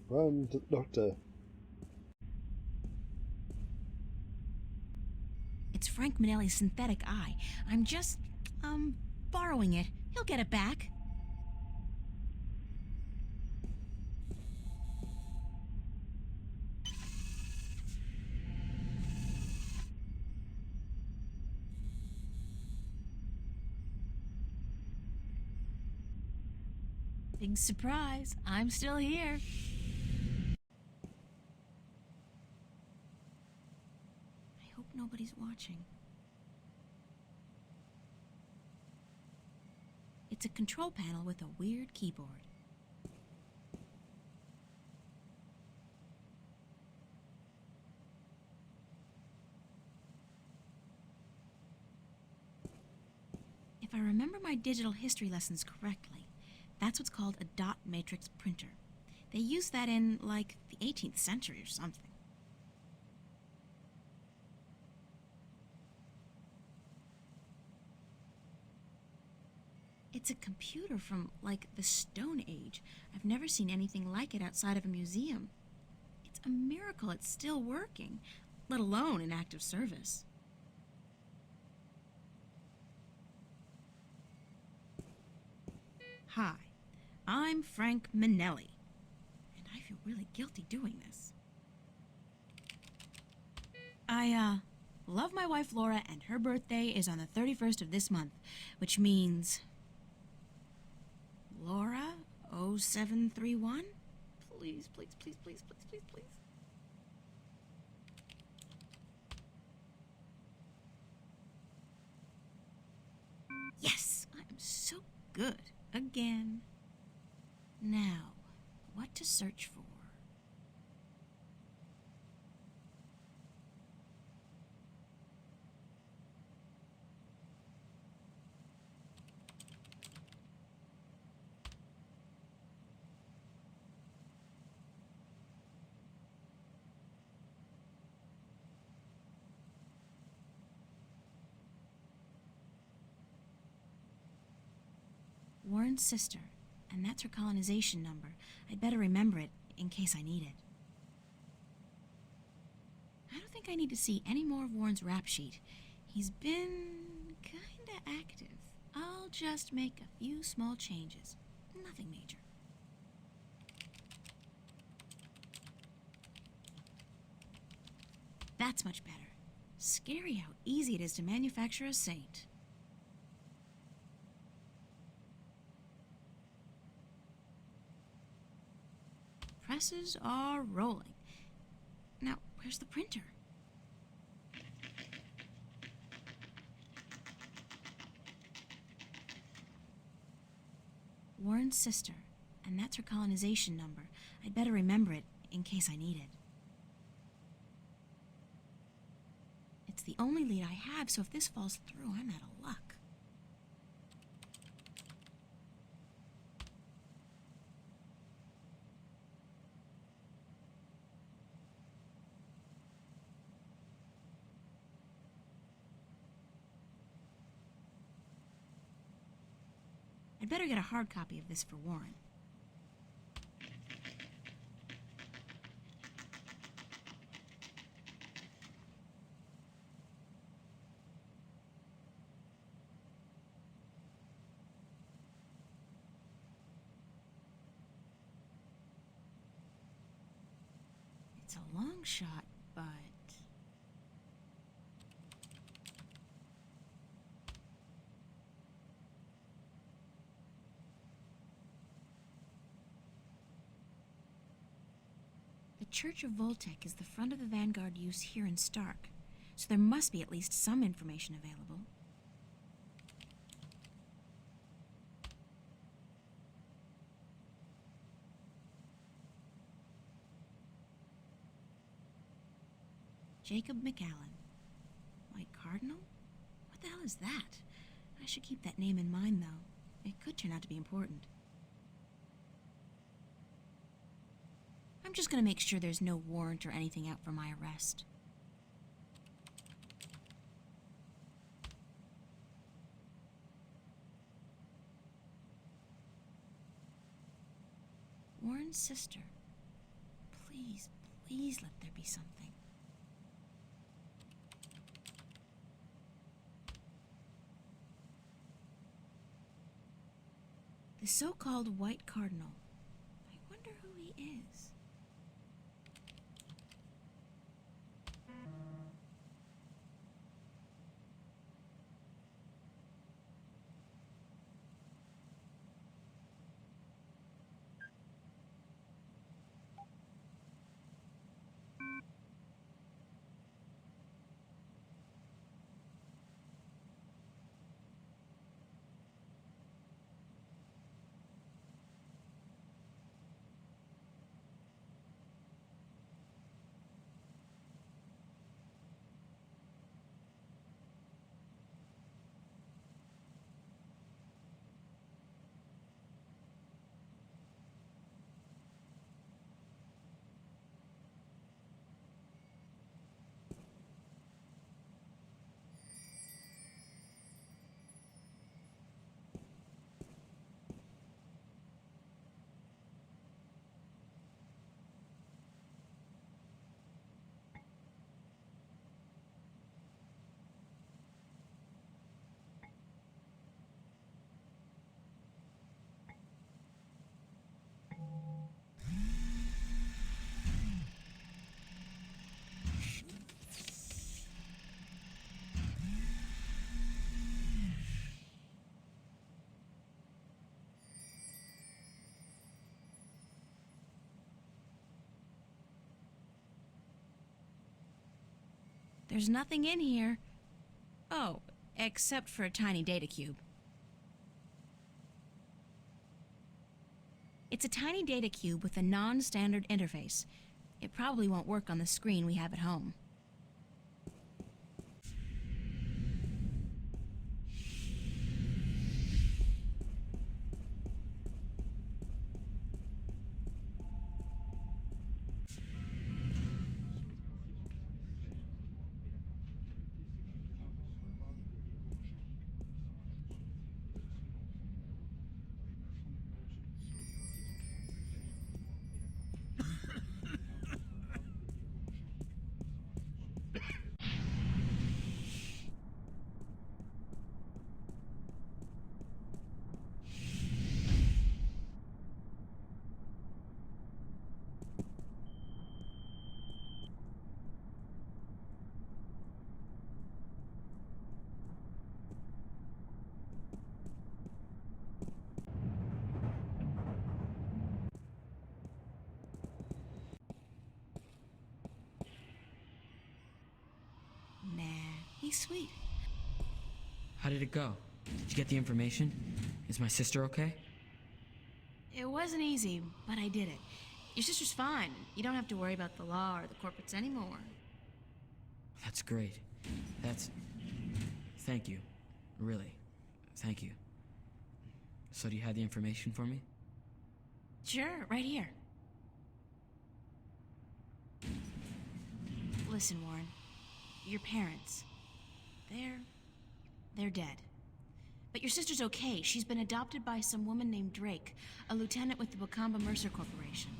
Run to the doctor. It's Frank Manelli's synthetic eye. I'm just, borrowing it. He'll get it back. Big surprise, I'm still here. I hope nobody's watching. It's a control panel with a weird keyboard. If I remember my digital history lessons correctly, that's what's called a dot matrix printer. They used that in, like, the 18th century or something. It's a computer from, like, the Stone Age. I've never seen anything like it outside of a museum. It's a miracle it's still working, let alone in active service. Hi, I'm Frank Manelli, and I feel really guilty doing this. I love my wife Laura, and her birthday is on the 31st of this month, which means... Laura 0731? Please, please, please, please, please, please, please. Yes, I'm so good. Again. Now, what to search for? Warren's sister, and that's her colonization number. I'd better remember it in case I need it. I don't think I need to see any more of Warren's rap sheet. He's been kinda active. I'll just make a few small changes. Nothing major. That's much better. Scary how easy it is to manufacture a saint. Presses are rolling. Now, where's the printer? Warren's sister, and that's her colonization number. I'd better remember it in case I need it. It's the only lead I have, so if this falls through, I'm out of luck. I'd better get a hard copy of this for Warren. It's a long shot, but... The Church of Voltec is the front of the Vanguard use here in Stark, so there must be at least some information available. Jacob McAllen. White Cardinal? What the hell is that? I should keep that name in mind, though. It could turn out to be important. I'm just gonna make sure there's no warrant or anything out for my arrest. Warren's sister. Please, please let there be something. The so-called White Cardinal. I wonder who he is. There's nothing in here. Oh, except for a tiny data cube. It's a tiny data cube with a non-standard interface. It probably won't work on the screen we have at home. Nah, he's sweet. How did it go? Did you get the information? Is my sister okay? It wasn't easy, but I did it. Your sister's fine. You don't have to worry about the law or the corporates anymore. That's great. Thank you. Really. Thank you. So do you have the information for me? Sure, right here. Listen, Warren. Your parents. They're dead. But your sister's okay. She's been adopted by some woman named Drake, a lieutenant with the Wakamba Mercer Corporation.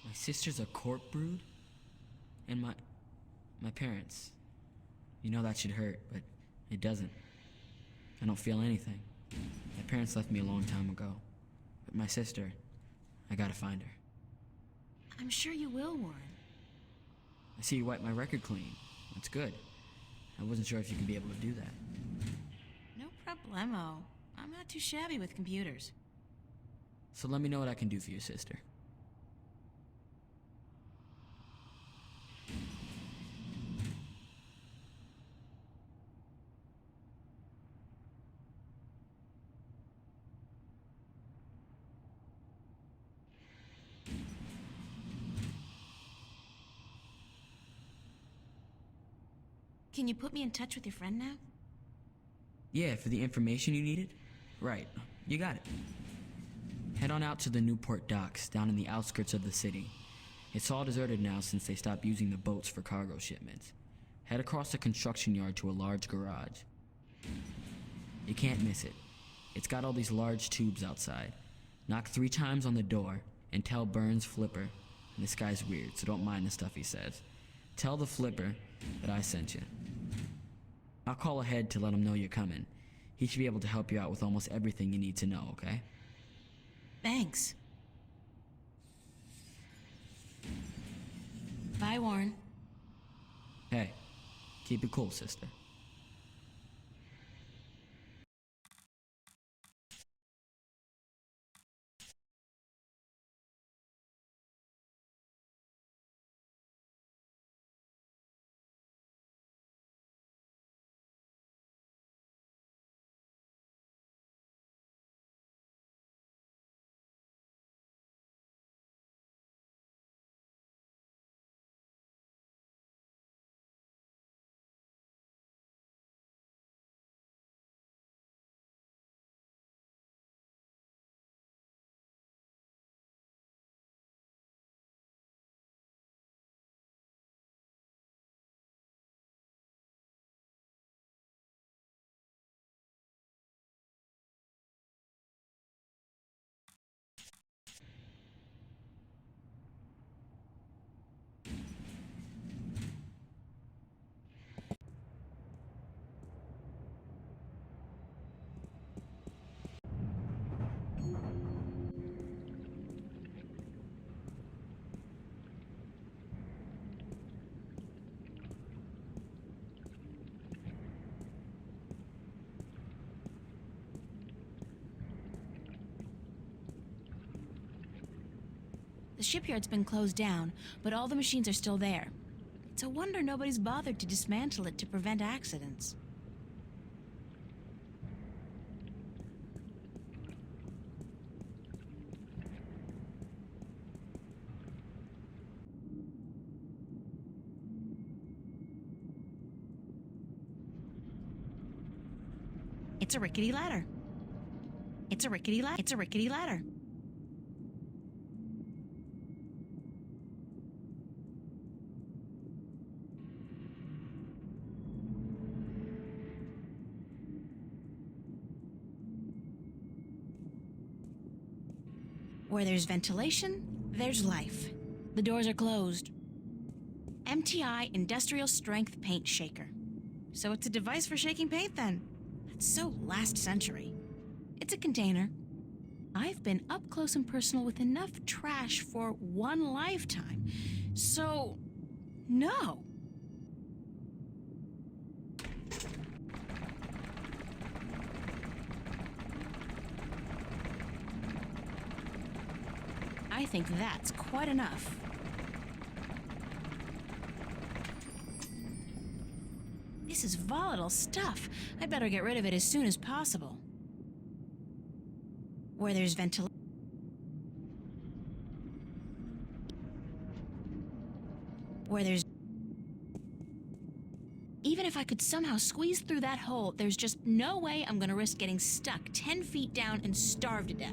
My sister's a corp brood? And my parents. You know that should hurt, but it doesn't. I don't feel anything. My parents left me a long time ago. But my sister, I gotta find her. I'm sure you will, Warren. I see you wiped my record clean. That's good. I wasn't sure if you could be able to do that. No problemo. I'm not too shabby with computers. So let me know what I can do for your sister. Can you put me in touch with your friend now? Yeah, for the information you needed? Right, you got it. Head on out to the Newport docks, down in the outskirts of the city. It's all deserted now since they stopped using the boats for cargo shipments. Head across the construction yard to a large garage. You can't miss it. It's got all these large tubes outside. Knock 3 times on the door and tell Burns Flipper This guy's weird, so don't mind the stuff he says. Tell the flipper that I sent you. I'll call ahead to let him know you're coming. He should be able to help you out with almost everything you need to know, okay? Thanks. Bye, Warren. Hey, keep it cool, sister. The shipyard's been closed down, but all the machines are still there. It's a wonder nobody's bothered to dismantle it to prevent accidents. It's a rickety ladder. It's a rickety ladder. It's a rickety ladder. Where there's ventilation, there's life. The doors are closed. MTI Industrial Strength Paint Shaker. So it's a device for shaking paint then? That's so last century. It's a container. I've been up close and personal with enough trash for one lifetime. So, no. I think that's quite enough. This is volatile stuff. I better get rid of it as soon as possible. Where there's ventilation. Where there's... Even if I could somehow squeeze through that hole, there's just no way I'm gonna risk getting stuck 10 feet down and starve to death.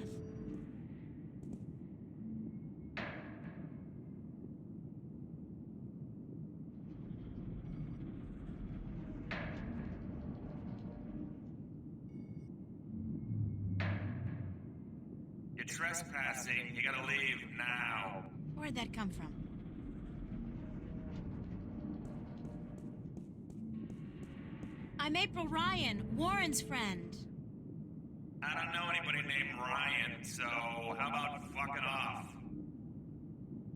Trespassing. You gotta leave now. Where'd that come from? I'm April Ryan, Warren's friend. I don't know anybody named Ryan, so how about fucking off?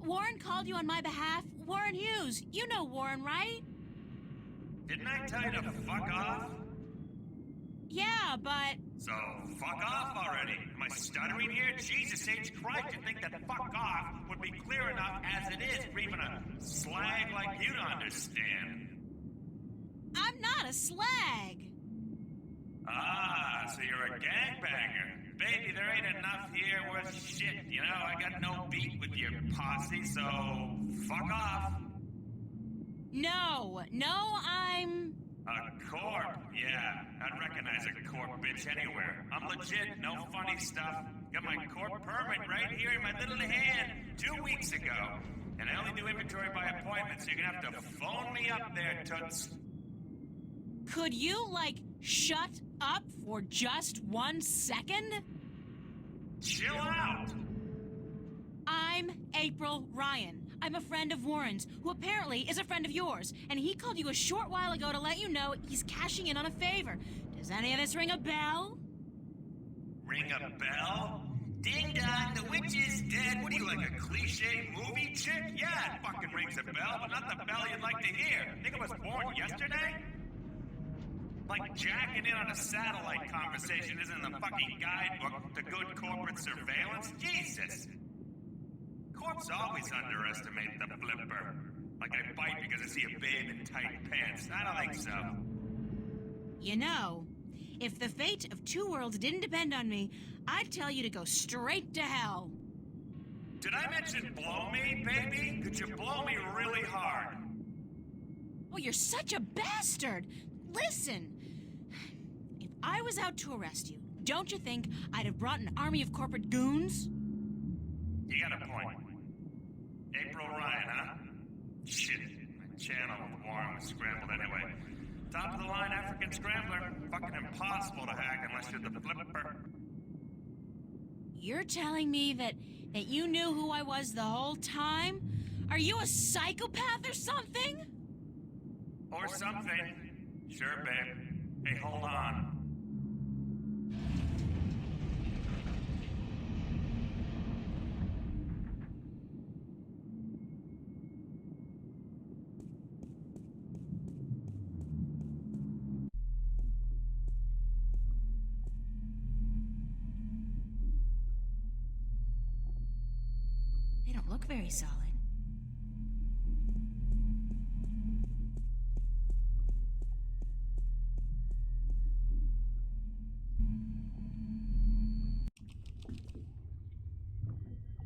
Warren called you on my behalf. Warren Hughes. You know Warren, right? Didn't I tell you to fuck off? Yeah, but... So, fuck off already. Am I stuttering here? Jesus H. Christ, you'd think that fuck off would be clear enough as it is for even a slag like you to understand. I'm not a slag. Ah, so you're a gangbanger. Baby, there ain't enough here worth shit, you know? I got no beat with your posse, so fuck off. No, I'm... A corp? Yeah, I'd recognize a corp bitch anywhere. I'm legit, no funny stuff. Got my corp permit right here in my little hand 2 weeks ago. And I only do inventory by appointment, so you're gonna have to phone me up there, toots. Could you, shut up for just 1 second? Chill out! I'm April Ryan. I'm a friend of Warren's, who apparently is a friend of yours, and he called you a short while ago to let you know he's cashing in on a favor. Does any of this ring a bell? Ring a bell? Ding dong, the witch is dead. What are you, like a cliche movie chick? Yeah, it fucking rings a bell, but not the bell you'd like to hear. Think I was born yesterday? Like jacking in on a satellite conversation isn't in the fucking guidebook to good corporate surveillance? Jesus! Corps always underestimate the flipper. Like I bite because I see a babe in tight pants. I don't think so. You know, if the fate of two worlds didn't depend on me, I'd tell you to go straight to hell. Did I mention blow me, baby? Could you blow me really hard? Oh, you're such a bastard! Listen, if I was out to arrest you, don't you think I'd have brought an army of corporate goons? You got a point. April Ryan, huh? Shit, my channel with Warren was scrambled anyway. Top of the line African scrambler. Fucking impossible to hack unless you're the flipper. You're telling me that you knew who I was the whole time? Are you a psychopath or something? Or something. Sure, babe. Hey, hold on. They don't look very solid.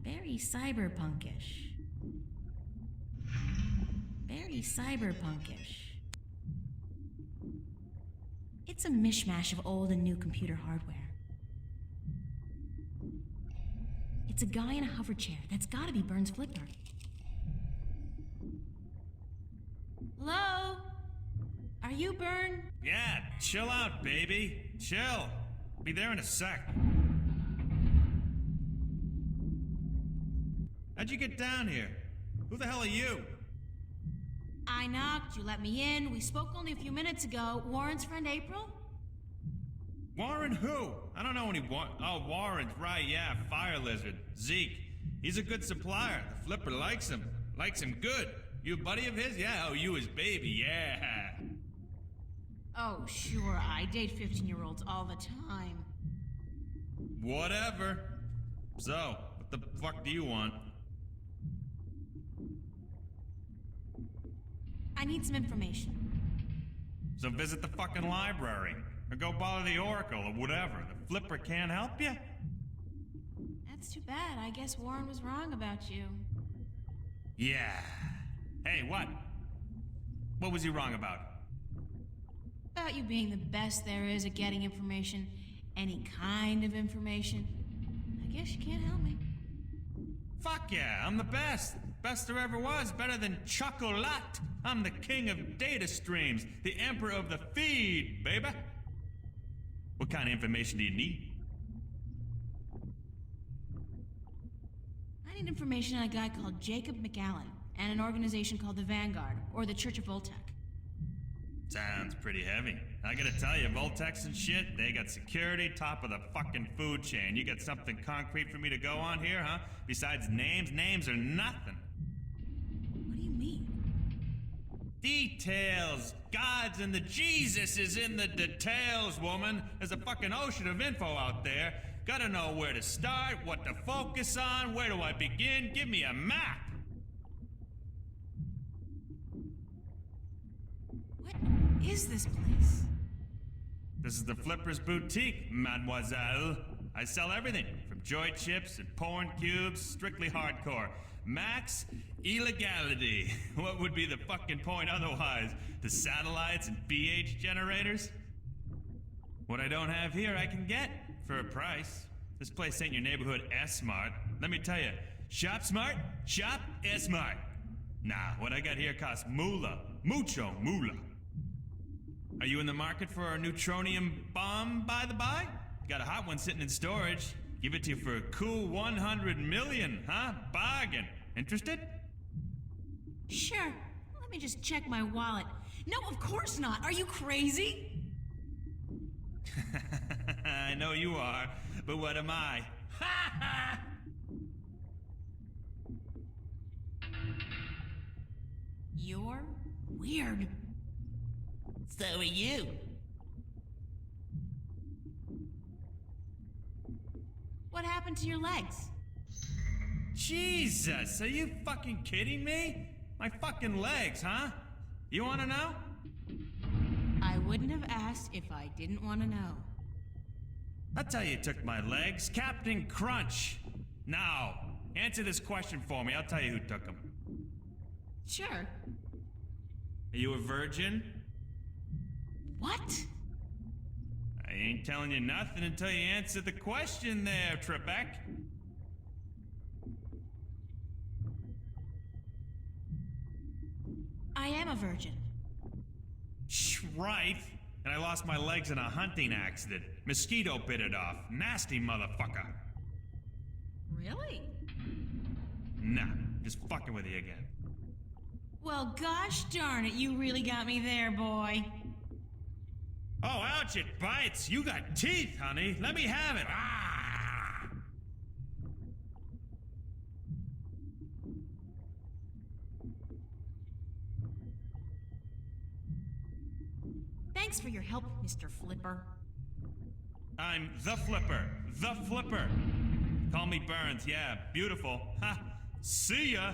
Very cyberpunkish. Very cyberpunkish. It's a mishmash of old and new computer hardware. It's a guy in a hover chair. That's gotta be Burns' flipper. Hello? Are you Byrne? Yeah, chill out, baby. Chill. Be there in a sec. How'd you get down here? Who the hell are you? I knocked, you let me in. We spoke only a few minutes ago. Warren's friend April? Warren who? I don't know any Warren's right, yeah, Fire Lizard. Zeke. He's a good supplier. The flipper likes him. Likes him good. You a buddy of his? Yeah, oh, you his baby, yeah. Oh, sure, I date 15-year-olds all the time. Whatever. So, what the fuck do you want? I need some information. So visit the fucking library. Or go bother the Oracle or whatever. The flipper can't help you? That's too bad. I guess Warren was wrong about you. Yeah. Hey, what? What was he wrong about? About you being the best there is at getting information. Any kind of information. I guess you can't help me. Fuck yeah, I'm the best. Best there ever was. Better than Chocolat. I'm the king of data streams. The emperor of the feed, baby. What kind of information do you need? I need information on a guy called Jacob McAllen and an organization called the Vanguard, or the Church of Voltec. Sounds pretty heavy. I gotta tell you, Voltex and shit, they got security top of the fucking food chain. You got something concrete for me to go on here, huh? Besides names? Names are nothing. What do you mean? Details. Gods and the Jesus is in the details, woman. There's a fucking ocean of info out there. Gotta know where to start, what to focus on, where do I begin? Give me a map. What is this place? This is the Flipper's Boutique, mademoiselle. I sell everything, from joy chips and porn cubes, strictly hardcore. Max illegality. What would be the fucking point otherwise? The satellites and BH generators? What I don't have here, I can get for a price. This place ain't your neighborhood S-Mart. Let me tell you, shop smart, shop S-Mart. Nah, what I got here costs moolah. Mucho moolah. Are you in the market for a neutronium bomb, by the by? Got a hot one sitting in storage. Give it to you for a cool 100 million, huh? Bargain. Interested? Sure. Let me just check my wallet. No, of course not. Are you crazy? I know you are, but what am I? You're weird. So are you. What happened to your legs? Jesus, are you fucking kidding me? My fucking legs, huh? You wanna know? I wouldn't have asked if I didn't want to know. I'll tell you who took my legs. Captain Crunch. Now, answer this question for me. I'll tell you who took them. Sure. Are you a virgin? What? I ain't telling you nothing until you answer the question there, Trebek. I am a virgin. Right. And I lost my legs in a hunting accident. Mosquito bit it off. Nasty motherfucker. Really? Nah, just fucking with you again. Well, gosh darn it, you really got me there, boy. Oh, ouch, it bites. You got teeth, honey. Let me have it. Ah! Thanks for your help, Mr. Flipper. I'm the Flipper. The Flipper. Call me Burns. Yeah, beautiful. Ha! See ya!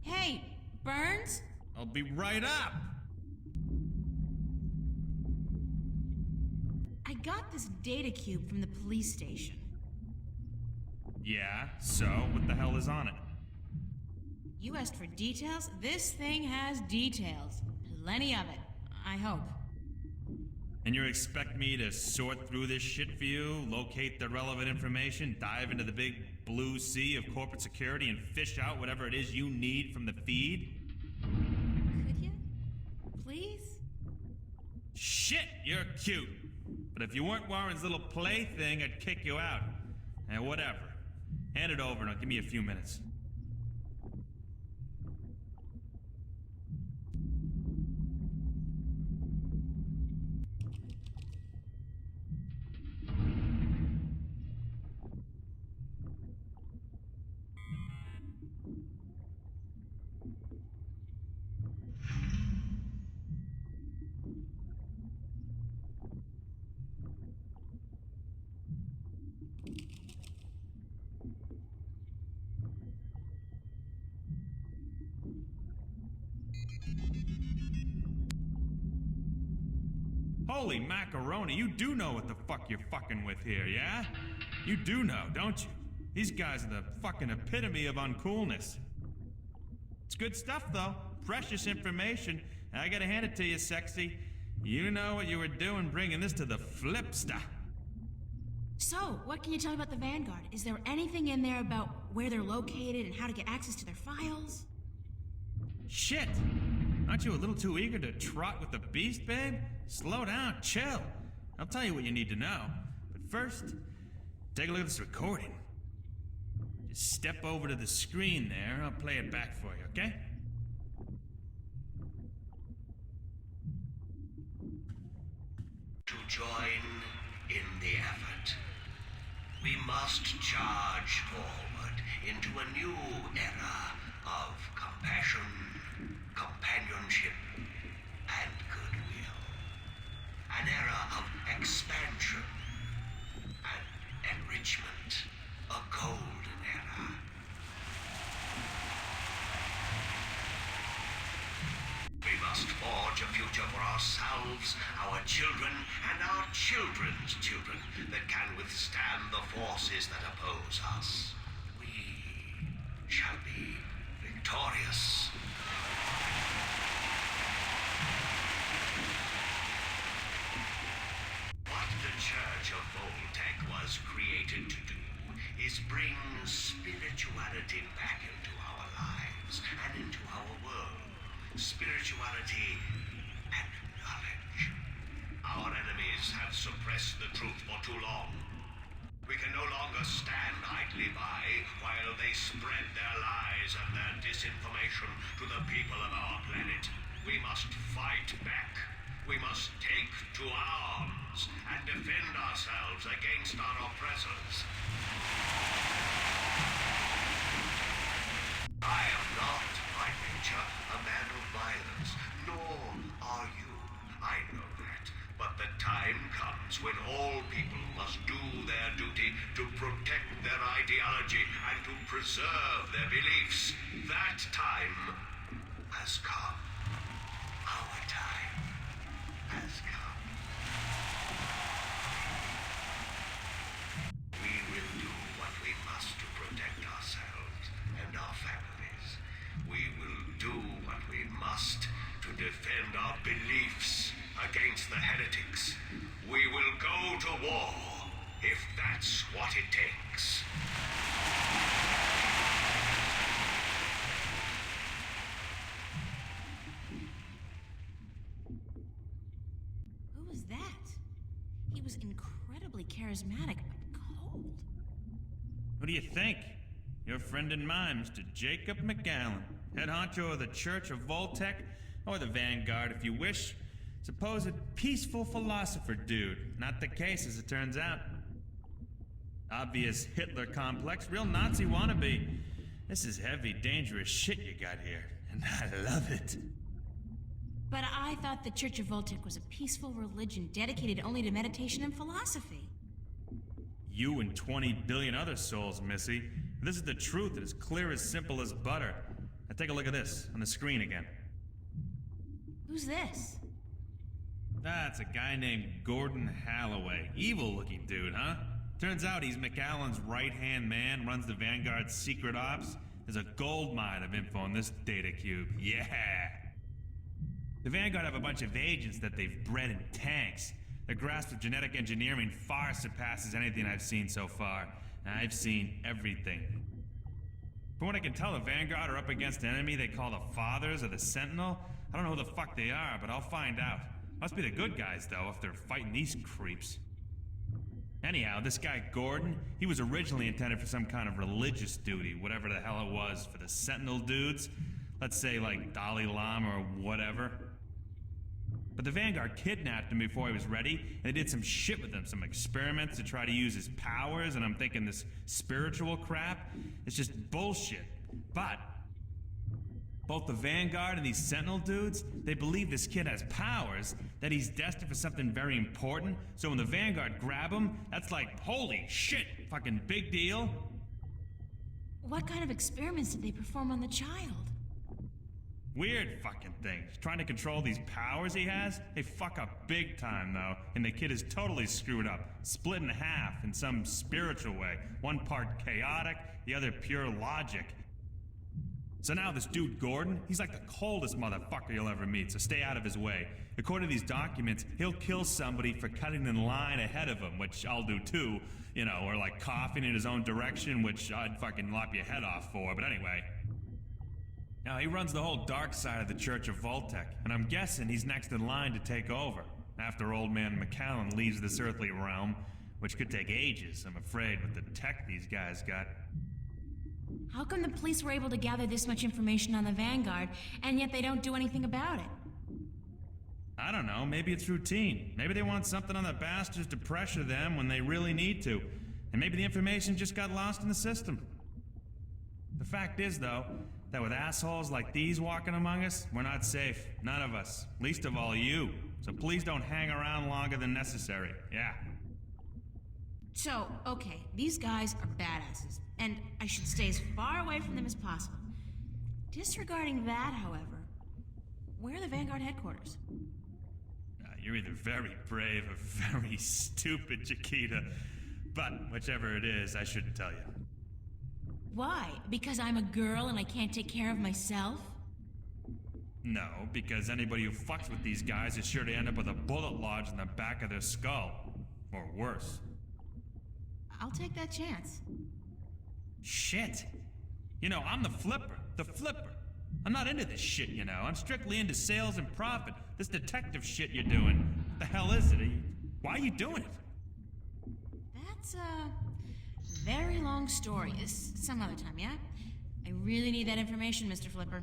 Hey, Burns? I'll be right up. I got this data cube from the police station. Yeah, so what the hell is on it? You asked for details? This thing has details. Plenty of it, I hope. And you expect me to sort through this shit for you, locate the relevant information, dive into the big blue sea of corporate security, and fish out whatever it is you need from the feed? Could you? Please? Shit, you're cute. But if you weren't Warren's little plaything, I'd kick you out. And whatever. Hand it over and give me a few minutes. Holy macaroni, you do know what the fuck you're fucking with here, yeah? You do know, don't you? These guys are the fucking epitome of uncoolness. It's good stuff, though. Precious information. I gotta hand it to you, sexy. You know what you were doing bringing this to the Flipster. So, what can you tell me about the Vanguard? Is there anything in there about where they're located and how to get access to their files? Shit! Aren't you a little too eager to trot with the beast, babe? Slow down, chill. I'll tell you what you need to know. But first, take a look at this recording. Just step over to the screen there, I'll play it back for you, okay? To join in the effort, we must charge forward into a new era of compassion, companionship, and goodwill. An era of expansion and enrichment. A golden era. We must forge a future for ourselves, our children, and our children's children that can withstand the forces that oppose us. We shall be victorious. What the Church of Voltec was created to do is bring spirituality back into our lives and into our world. Spirituality and knowledge. Our enemies have suppressed the truth for too long. We can no longer stand idly by while they spread their lies and their disinformation to the people of our planet. We must fight back. We must take to arms and defend ourselves against our oppressors. I am not, by nature, a man of violence, nor are you. I know that. But the time comes when all people must do their duty to protect their ideology and to preserve their beliefs. That time has come. Our time has come. We will do what we must to protect ourselves and our families. We will do what we must to defend our beliefs against the heretics. We will go to war if that's what it takes. Who was that? He was incredibly charismatic, but cold. What do you think? Your friend and mine, Mr. Jacob McGowan, head honcho of the Church of Voltec, or the Vanguard if you wish. Supposed peaceful philosopher dude. Not the case, as it turns out. Obvious Hitler complex, real Nazi wannabe. This is heavy, dangerous shit you got here, and I love it. But I thought the Church of Voltec was a peaceful religion dedicated only to meditation and philosophy. You and 20 billion other souls, Missy. This is the truth. It is clear as simple as butter. Now take a look at this, on the screen again. Who's this? That's a guy named Gordon Halloway. Evil-looking dude, huh? Turns out he's McAllen's right-hand man, runs the Vanguard's secret ops. There's a gold mine of info in this data cube. Yeah! The Vanguard have a bunch of agents that they've bred in tanks. Their grasp of genetic engineering far surpasses anything I've seen so far. I've seen everything. From what I can tell, the Vanguard are up against an enemy they call the Fathers or the Sentinel. I don't know who the fuck they are, but I'll find out. Must be the good guys, though, if they're fighting these creeps. Anyhow, this guy Gordon, he was originally intended for some kind of religious duty, whatever the hell it was, for the Sentinel dudes. Let's say, like, Dalai Lama or whatever. But the Vanguard kidnapped him before he was ready, and they did some shit with him, some experiments to try to use his powers, and I'm thinking this spiritual crap, it's just bullshit. But both the Vanguard and these Sentinel dudes, they believe this kid has powers, that he's destined for something very important, so when the Vanguard grab him, that's like, holy shit, fucking big deal. What kind of experiments did they perform on the child? Weird fucking things. Trying to control these powers he has? They fuck up big time, though, and the kid is totally screwed up, split in half in some spiritual way. One part chaotic, the other pure logic. So now this dude Gordon, he's like the coldest motherfucker you'll ever meet, so stay out of his way. According to these documents, he'll kill somebody for cutting in line ahead of him, which I'll do too, you know, or like coughing in his own direction, which I'd fucking lop your head off for, but anyway. Now, he runs the whole dark side of the Church of Voltec, and I'm guessing he's next in line to take over, after old man McAllen leaves this earthly realm, which could take ages, I'm afraid, with the tech these guys got. How come the police were able to gather this much information on the Vanguard, and yet they don't do anything about it? I don't know, maybe it's routine. Maybe they want something on the bastards to pressure them when they really need to. And maybe the information just got lost in the system. The fact is, though, that with assholes like these walking among us, we're not safe. None of us. Least of all you. So please don't hang around longer than necessary. Yeah. So, okay, these guys are badasses, and I should stay as far away from them as possible. Disregarding that, however, where are the Vanguard headquarters? You're either very brave or very stupid, Chiquita. But whichever it is, I shouldn't tell you. Why? Because I'm a girl and I can't take care of myself? No, because anybody who fucks with these guys is sure to end up with a bullet lodged in the back of their skull. Or worse. I'll take that chance. Shit. You know, I'm the flipper. The flipper. I'm not into this shit, you know. I'm strictly into sales and profit. This detective shit you're doing. What the hell is it? Why are you doing it? That's a very long story. Some other time, yeah? I really need that information, Mr. Flipper.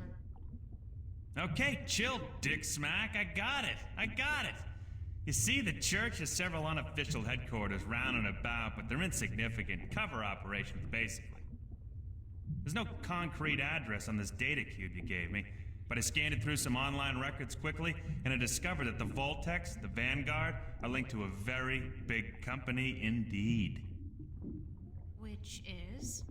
Okay, chill, dick smack. I got it. You see, the church has several unofficial headquarters round and about, but they're insignificant cover operations, basically. There's no concrete address on this data cube you gave me, but I scanned it through some online records quickly, and I discovered that the Voltex, the Vanguard, are linked to a very big company indeed. Which is?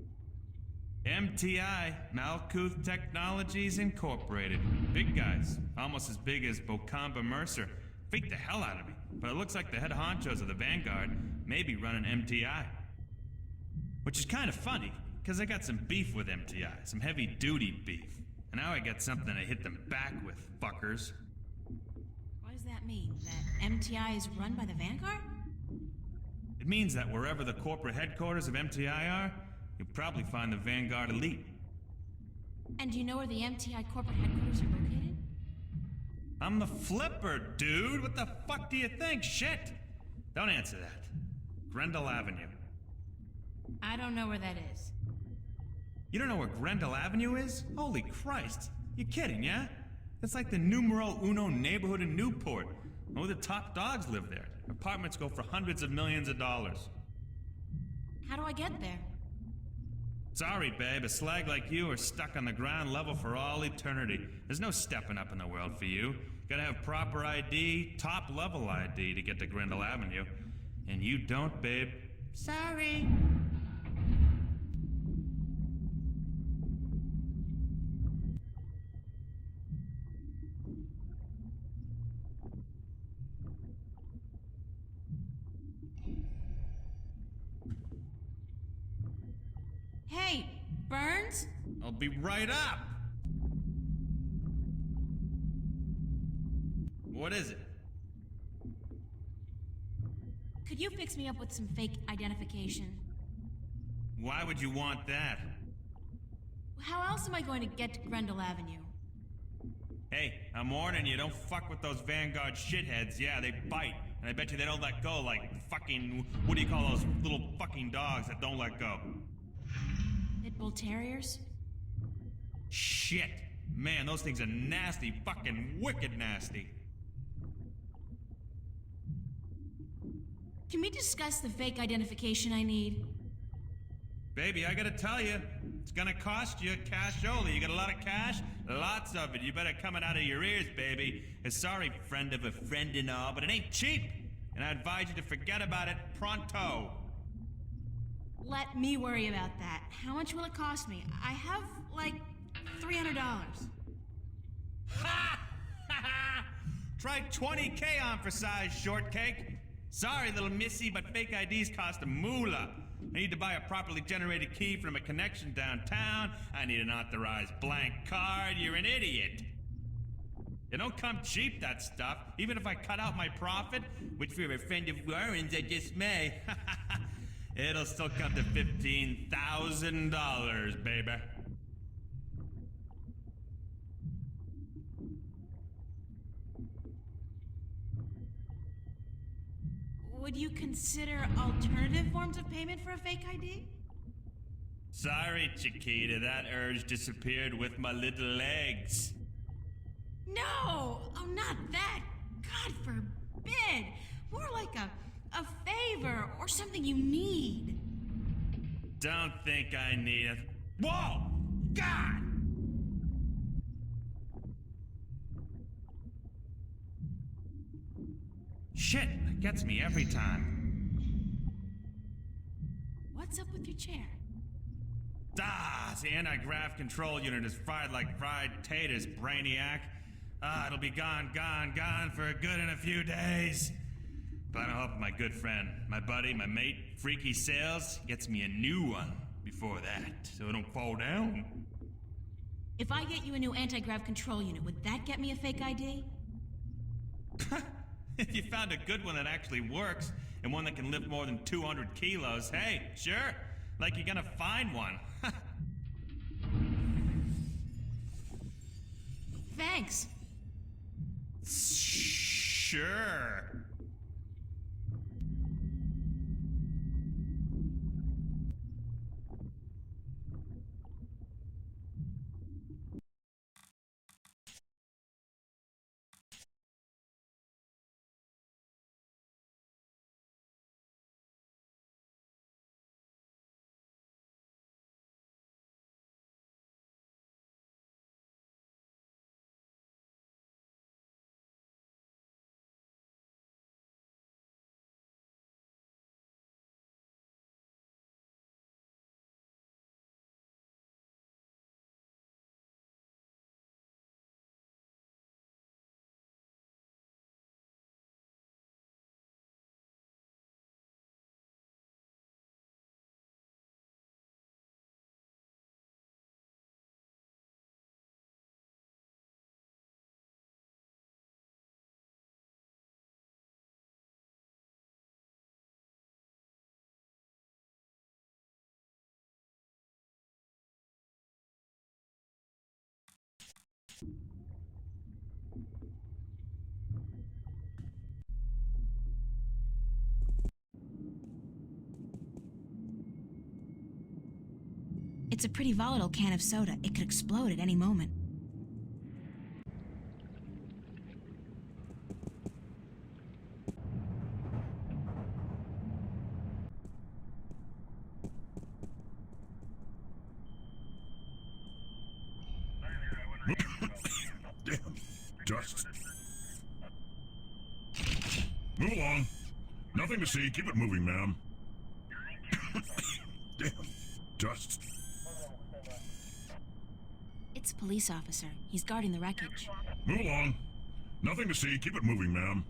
MTI, Malkuth Technologies Incorporated. Big guys, almost as big as Bocamba Mercer. Freaked the hell out of me, but it looks like the head honchos of the Vanguard may be running MTI. Which is kind of funny, because I got some beef with MTI, some heavy-duty beef. And now I got something to hit them back with, fuckers. What does that mean? That MTI is run by the Vanguard? It means that wherever the corporate headquarters of MTI are, you'll probably find the Vanguard elite. And do you know where the MTI corporate headquarters are located? I'm the flipper, dude! What the fuck do you think? Shit! Don't answer that. Grendel Avenue. I don't know where that is. You don't know where Grendel Avenue is? Holy Christ. You kidding, yeah? It's like the numero uno neighborhood in Newport. Only the top dogs live there. Apartments go for hundreds of millions of dollars. How do I get there? Sorry, babe. A slag like you are stuck on the ground level for all eternity. There's no stepping up in the world for you. Gotta have proper ID, top-level ID to get to Grendel Avenue. And you don't, babe. Sorry. Hey, Burns? I'll be right up. What is it? Could you fix me up with some fake identification? Why would you want that? How else am I going to get to Grendel Avenue? Hey, I'm warning you, don't fuck with those Vanguard shitheads. Yeah, they bite. And I bet you they don't let go like fucking... What do you call those little fucking dogs that don't let go? Pitbull Terriers? Shit. Man, those things are nasty. Fucking wicked nasty. Can we discuss the fake identification I need? Baby, I gotta tell you, it's gonna cost you cash only. You got a lot of cash? Lots of it. You better come it out of your ears, baby. Sorry, friend of a friend and all, but it ain't cheap. And I advise you to forget about it pronto. Let me worry about that. How much will it cost me? I have, like, $300. Ha! Try $20K on for size, shortcake. Sorry, little missy, but fake IDs cost a moolah. I need to buy a properly generated key from a connection downtown. I need an authorized blank card. You're an idiot. It don't come cheap, that stuff. Even if I cut out my profit, which for a friend of Warren's I just may, it'll still come to $15,000, baby. Would you consider alternative forms of payment for a fake ID? Sorry, Chiquita, that urge disappeared with my little legs. No! Oh, not that! God forbid! More like a favor or something you need. Don't think I need it. Whoa! God! Shit, it gets me every time. What's up with your chair? The anti-grav control unit is fried like fried taters, brainiac. It'll be gone for good in a few days. But I hope my good friend, my buddy, my mate, Freaky Sales, gets me a new one before that, so it don't fall down. If I get you a new anti-grav control unit, would that get me a fake ID? If you found a good one that actually works, and one that can lift more than 200 kilos, hey, sure. Like you're gonna find one. Thanks. Sure. It's a pretty volatile can of soda. It could explode at any moment. Damn. Dust. Move along. Nothing to see. Keep it moving, ma'am. Damn. Dust. It's a police officer. He's guarding the wreckage. Move along. Nothing to see. Keep it moving, ma'am.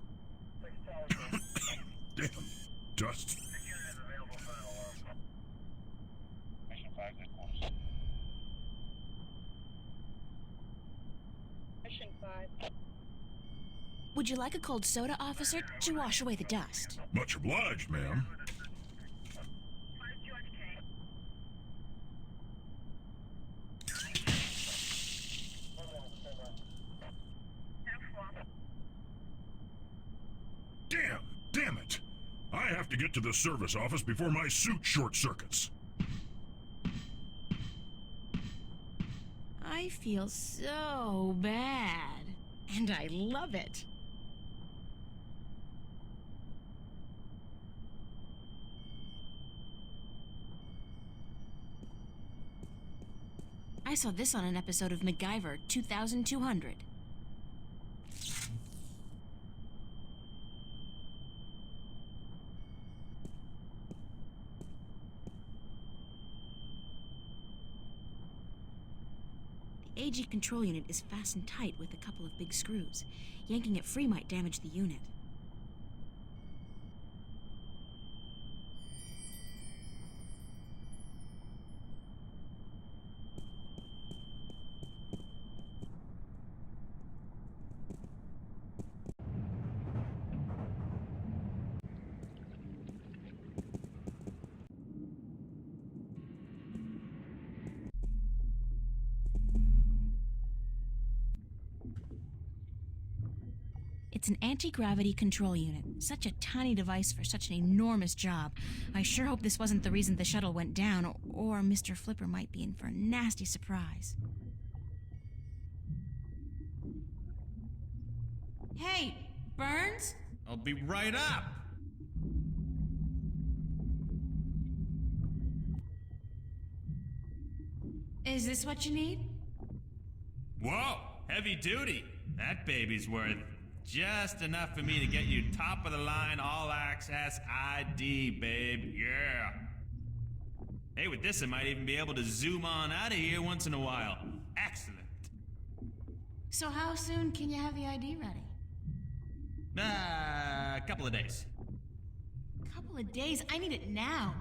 Damn. Dust. Mission 5. Would you like a cold soda, officer, to wash away the dust? Much obliged, ma'am. Damn it! I have to get to the service office before my suit short circuits. I feel so bad. And I love it. I saw this on an episode of MacGyver 2200. The AG control unit is fastened tight with a couple of big screws. Yanking it free might damage the unit. It's an anti-gravity control unit. Such a tiny device for such an enormous job. I sure hope this wasn't the reason the shuttle went down, or Mr. Flipper might be in for a nasty surprise. Hey, Burns? I'll be right up. Is this what you need? Whoa, heavy duty. That baby's worth just enough for me to get you top of the line all access ID, babe. Yeah. Hey, with this I might even be able to zoom on out of here once in a while. Excellent. So how soon can you have the ID ready? A couple of days. Couple of days? I need it now.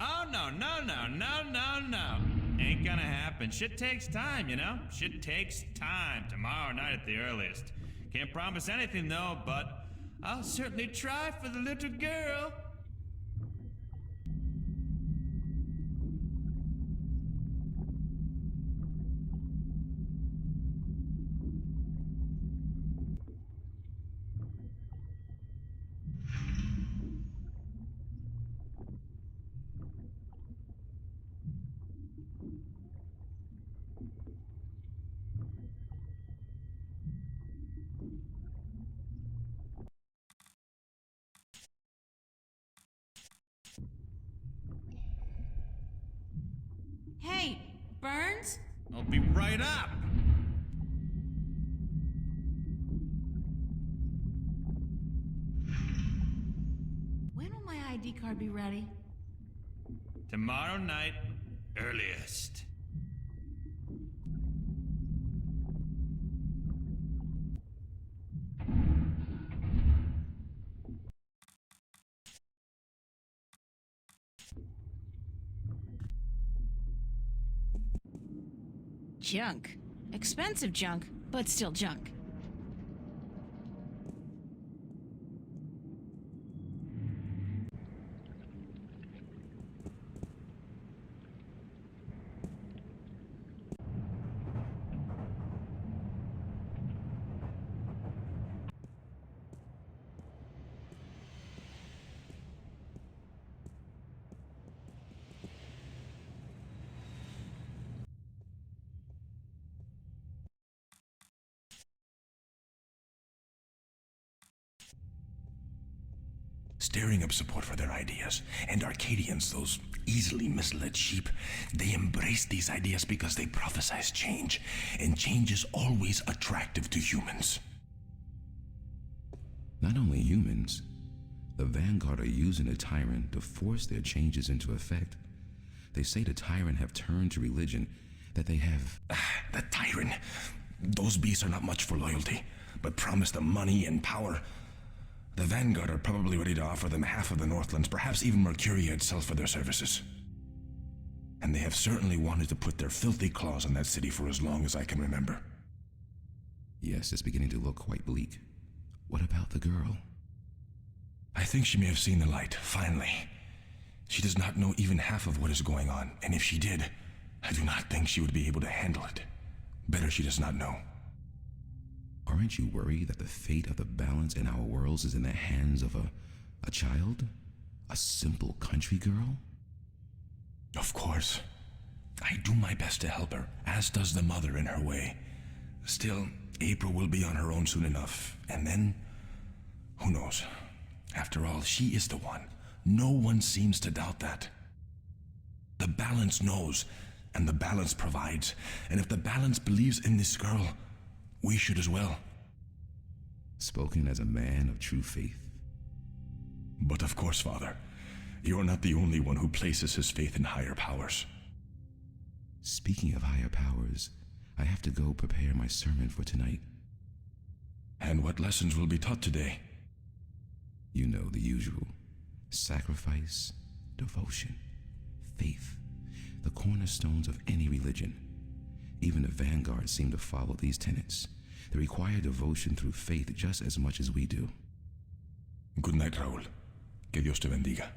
Oh, no. Ain't gonna happen. Shit takes time, you know? Shit takes time. Tomorrow night at the earliest. Can't promise anything, though, but I'll certainly try for the little girl. returns? I'll be right up. When will my ID card be ready? Tomorrow night, earliest. Junk. Expensive junk, but still junk. Stirring up support for their ideas. And Arcadians, those easily misled sheep, they embrace these ideas because they prophesize change. And change is always attractive to humans. Not only humans, the Vanguard are using the Tyrant to force their changes into effect. They say the Tyrant have turned to religion, that they have... The Tyrant. Those beasts are not much for loyalty, but promise them money and power. The Vanguard are probably ready to offer them half of the Northlands, perhaps even Mercuria itself for their services. And they have certainly wanted to put their filthy claws on that city for as long as I can remember. Yes, it's beginning to look quite bleak. What about the girl? I think she may have seen the light, finally. She does not know even half of what is going on, and if she did, I do not think she would be able to handle it. Better she does not know. Aren't you worried that the fate of the balance in our worlds is in the hands of a child? A simple country girl? Of course. I do my best to help her, as does the mother in her way. Still, April will be on her own soon enough, and then, who knows? After all, she is the one. No one seems to doubt that. The balance knows, and the balance provides, and if the balance believes in this girl, we should as well. Spoken as a man of true faith. But of course, Father, you're not the only one who places his faith in higher powers. Speaking of higher powers, I have to go prepare my sermon for tonight. And what lessons will be taught today? You know the usual. Sacrifice, devotion, faith, the cornerstones of any religion. Even the Vanguard seem to follow these tenets. They require devotion through faith just as much as we do. Good night, Raúl. Que Dios te bendiga.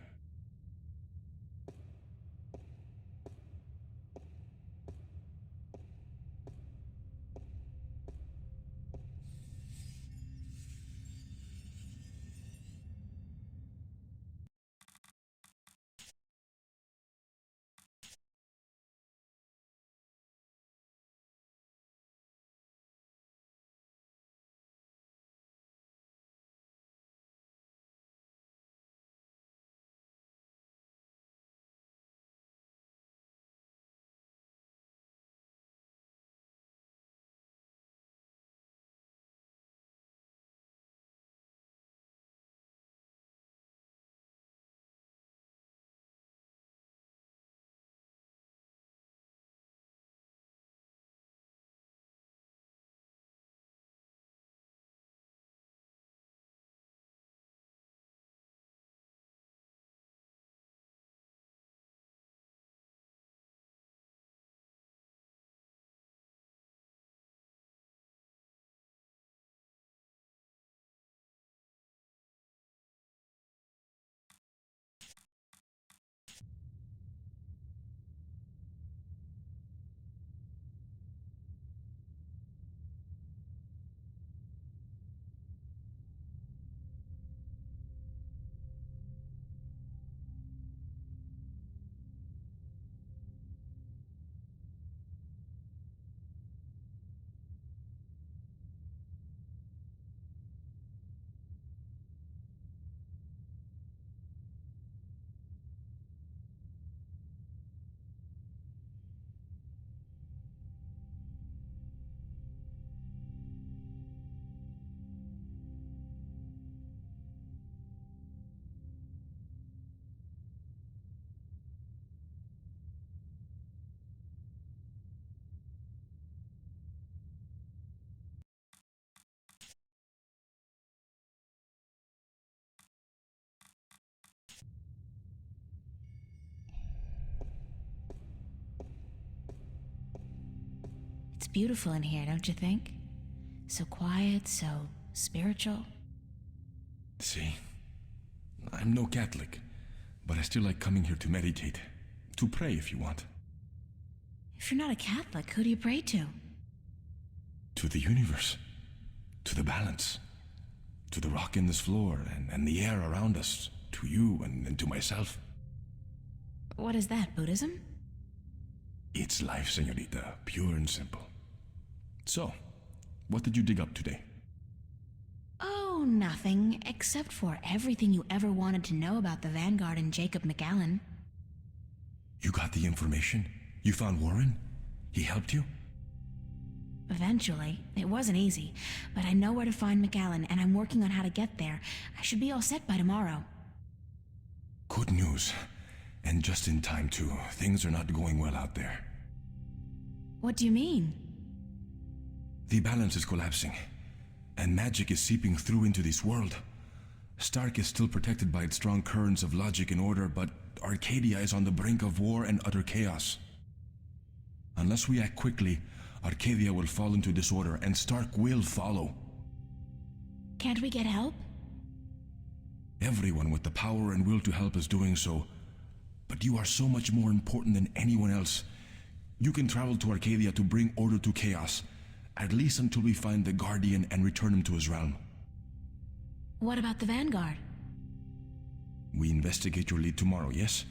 beautiful in here, don't you think? So quiet, so spiritual. See, I'm no Catholic, but I still like coming here to meditate, to pray if you want. If you're not a Catholic, who do you pray to? To the universe, to the balance, to the rock in this floor and the air around us, to you and to myself. What is that, Buddhism? It's life, señorita, pure and simple. So, what did you dig up today? Oh, nothing, except for everything you ever wanted to know about the Vanguard and Jacob McAllen. You got the information? You found Warren? He helped you? Eventually. It wasn't easy, but I know where to find McAllen, and I'm working on how to get there. I should be all set by tomorrow. Good news. And just in time, too. Things are not going well out there. What do you mean? The balance is collapsing, and magic is seeping through into this world. Stark is still protected by its strong currents of logic and order, but Arcadia is on the brink of war and utter chaos. Unless we act quickly, Arcadia will fall into disorder, and Stark will follow. Can't we get help? Everyone with the power and will to help is doing so, but you are so much more important than anyone else. You can travel to Arcadia to bring order to chaos, at least until we find the Guardian and return him to his realm. What about the Vanguard? We investigate your lead tomorrow, yes?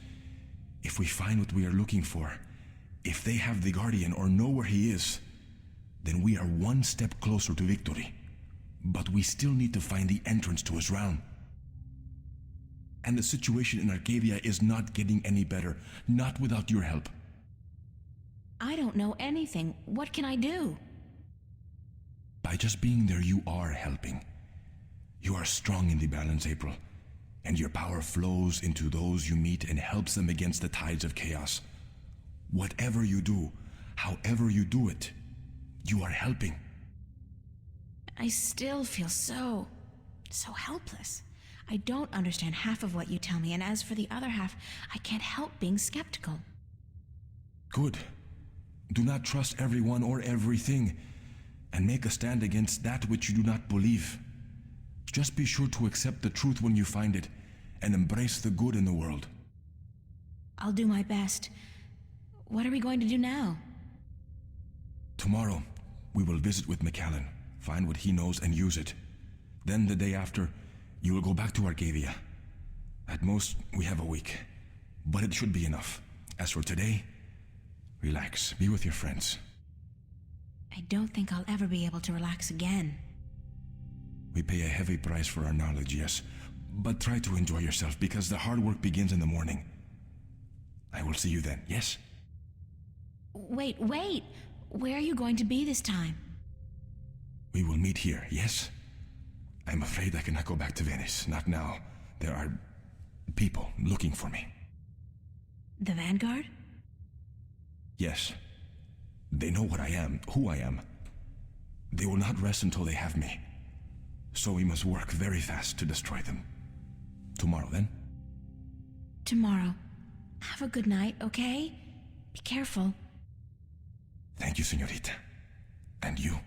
If we find what we are looking for, if they have the Guardian or know where he is, then we are one step closer to victory. But we still need to find the entrance to his realm. And the situation in Arcadia is not getting any better, not without your help. I don't know anything. What can I do? By just being there, you are helping. You are strong in the balance, April, and your power flows into those you meet and helps them against the tides of chaos. Whatever you do, however you do it, you are helping. I still feel so helpless. I don't understand half of what you tell me, and as for the other half, I can't help being skeptical. Good. Do not trust everyone or everything, and make a stand against that which you do not believe. Just be sure to accept the truth when you find it, and embrace the good in the world. I'll do my best. What are we going to do now? Tomorrow, we will visit with McAllen, find what he knows and use it. Then the day after, you will go back to Arcadia. At most, we have a week, but it should be enough. As for today, relax, be with your friends. I don't think I'll ever be able to relax again. We pay a heavy price for our knowledge, yes, but try to enjoy yourself because the hard work begins in the morning. I will see you then, yes? Wait! Where are you going to be this time? We will meet here, yes? I'm afraid I cannot go back to Venice, not now. There are people looking for me. The Vanguard? Yes. They know what I am, who I am. They will not rest until they have me. So we must work very fast to destroy them. Tomorrow, then? Tomorrow. Have a good night, okay? Be careful. Thank you, señorita. And you.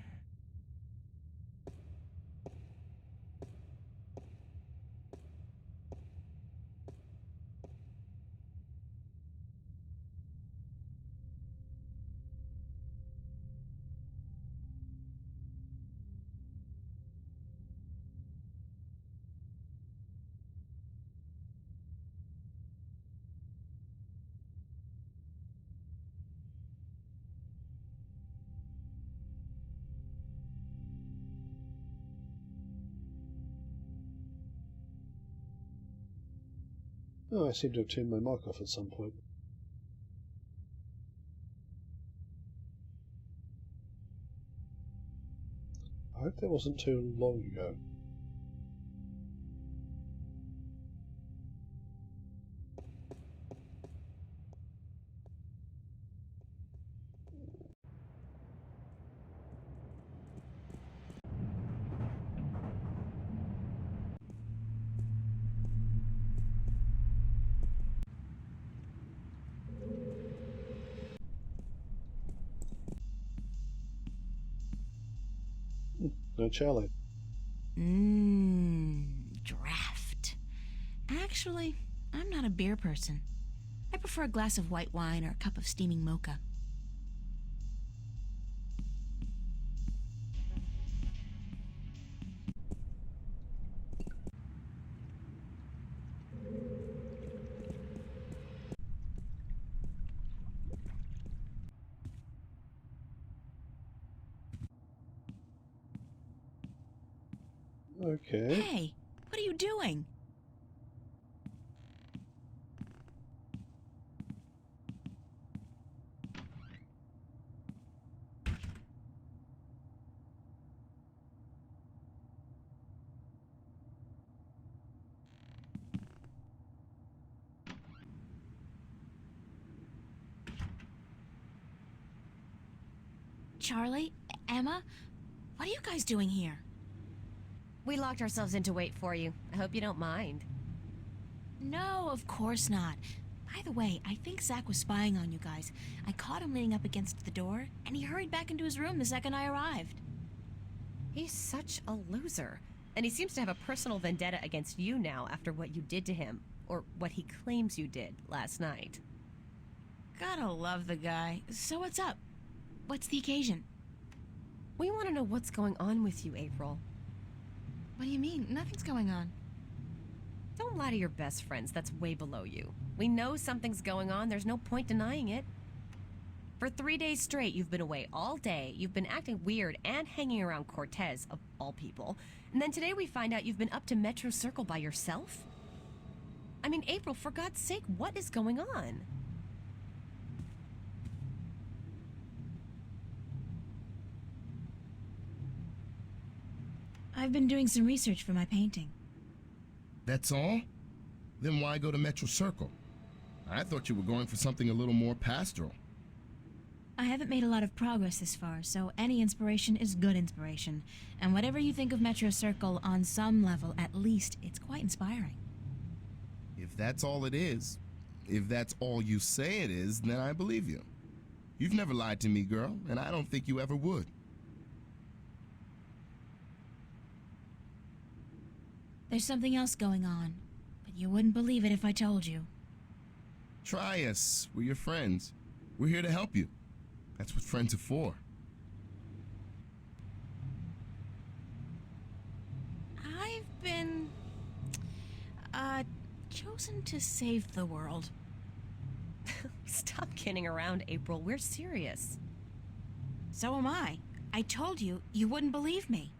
Oh, I seem to have turned my mic off at some point. I hope that wasn't too long ago. No Charlie. Draft. Actually, I'm not a beer person. I prefer a glass of white wine or a cup of steaming mocha. Okay. Hey, what are you doing? Charlie? Emma? What are you guys doing here? We locked ourselves in to wait for you. I hope you don't mind. No, of course not. By the way, I think Zach was spying on you guys. I caught him leaning up against the door, and he hurried back into his room the second I arrived. He's such a loser. And he seems to have a personal vendetta against you now after what you did to him. Or what he claims you did last night. Gotta love the guy. So what's up? What's the occasion? We want to know what's going on with you, April. What do you mean? Nothing's going on. Don't lie to your best friends. That's way below you. We know something's going on. There's no point denying it. For 3 days straight, you've been away all day. You've been acting weird and hanging around Cortez, of all people. And then today we find out you've been up to Metro Circle by yourself? I mean, April, for God's sake, what is going on? I've been doing some research for my painting. That's all? Then why go to Metro Circle? I thought you were going for something a little more pastoral. I haven't made a lot of progress this far, so any inspiration is good inspiration. And whatever you think of Metro Circle, on some level, at least, it's quite inspiring. If that's all it is, if that's all you say it is, then I believe you. You've never lied to me, girl, and I don't think you ever would. There's something else going on, but you wouldn't believe it if I told you. Try us. We're your friends. We're here to help you. That's what friends are for. I've been, chosen to save the world. Stop kidding around, April. We're serious. So am I. I told you, you wouldn't believe me.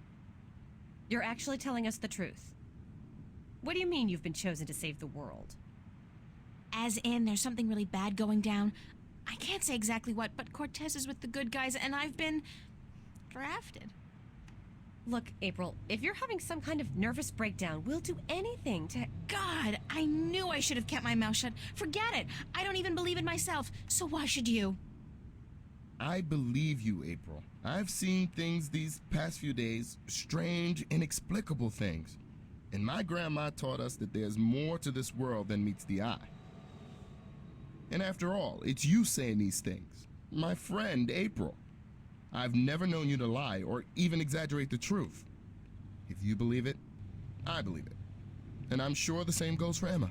You're actually telling us the truth. What do you mean you've been chosen to save the world? As in, there's something really bad going down. I can't say exactly what, but Cortez is with the good guys, and I've been drafted. Look, April, if you're having some kind of nervous breakdown, we'll do anything to... God, I knew I should have kept my mouth shut. Forget it. I don't even believe it myself, so why should you? I believe you, April. I've seen things these past few days, strange, inexplicable things. And my grandma taught us that there's more to this world than meets the eye. And after all, it's you saying these things. My friend, April. I've never known you to lie or even exaggerate the truth. If you believe it, I believe it. And I'm sure the same goes for Emma.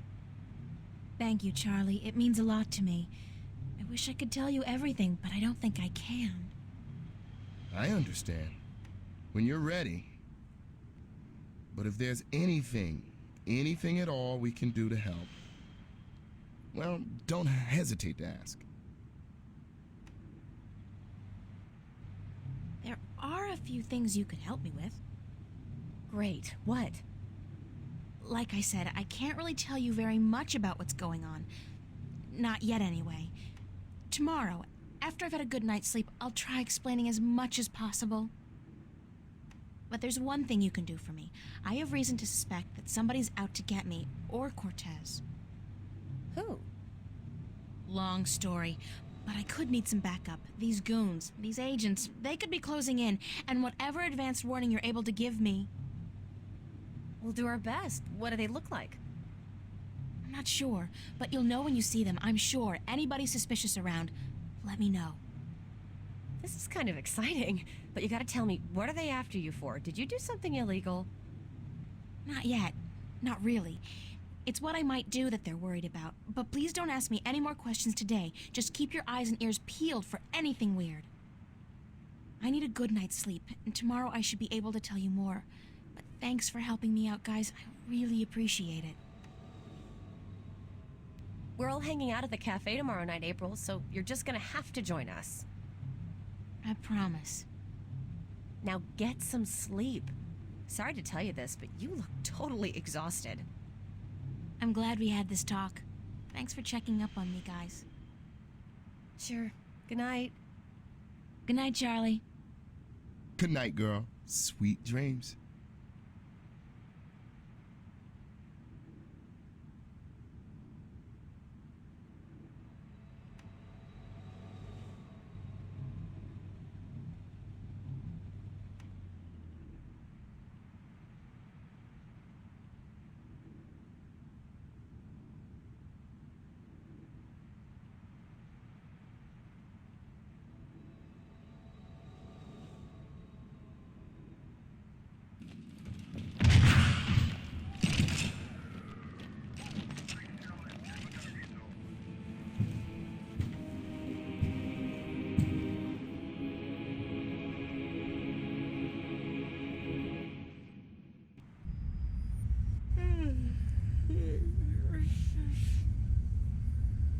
Thank you, Charlie. It means a lot to me. I wish I could tell you everything, but I don't think I can. I understand. When you're ready. But if there's anything at all we can do to help, well, don't hesitate to ask. There are a few things you could help me with. Great. What? Like I said, I can't really tell you very much about what's going on. Not yet, anyway. Tomorrow, after I've had a good night's sleep, I'll try explaining as much as possible. But there's one thing you can do for me. I have reason to suspect that somebody's out to get me, or Cortez. Who? Long story, but I could need some backup. These goons, these agents, they could be closing in, and whatever advanced warning you're able to give me... We'll do our best. What do they look like? I'm not sure, but you'll know when you see them, I'm sure. Anybody suspicious around, let me know. This is kind of exciting, but you gotta tell me, what are they after you for? Did you do something illegal? Not yet. Not really. It's what I might do that they're worried about. But please don't ask me any more questions today. Just keep your eyes and ears peeled for anything weird. I need a good night's sleep, and tomorrow I should be able to tell you more. But thanks for helping me out, guys. I really appreciate it. We're all hanging out at the cafe tomorrow night, April, so you're just gonna have to join us. I promise. Now get some sleep. Sorry to tell you this, but you look totally exhausted. I'm glad we had this talk. Thanks for checking up on me, guys. Sure. Good night. Good night, Charlie. Good night, girl. Sweet dreams.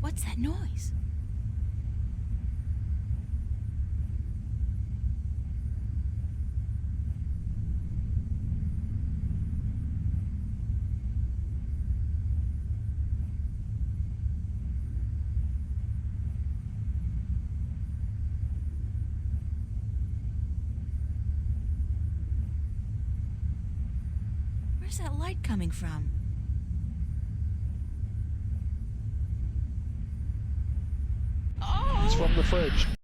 What's that noise? Where's that light coming from? It's from the fridge.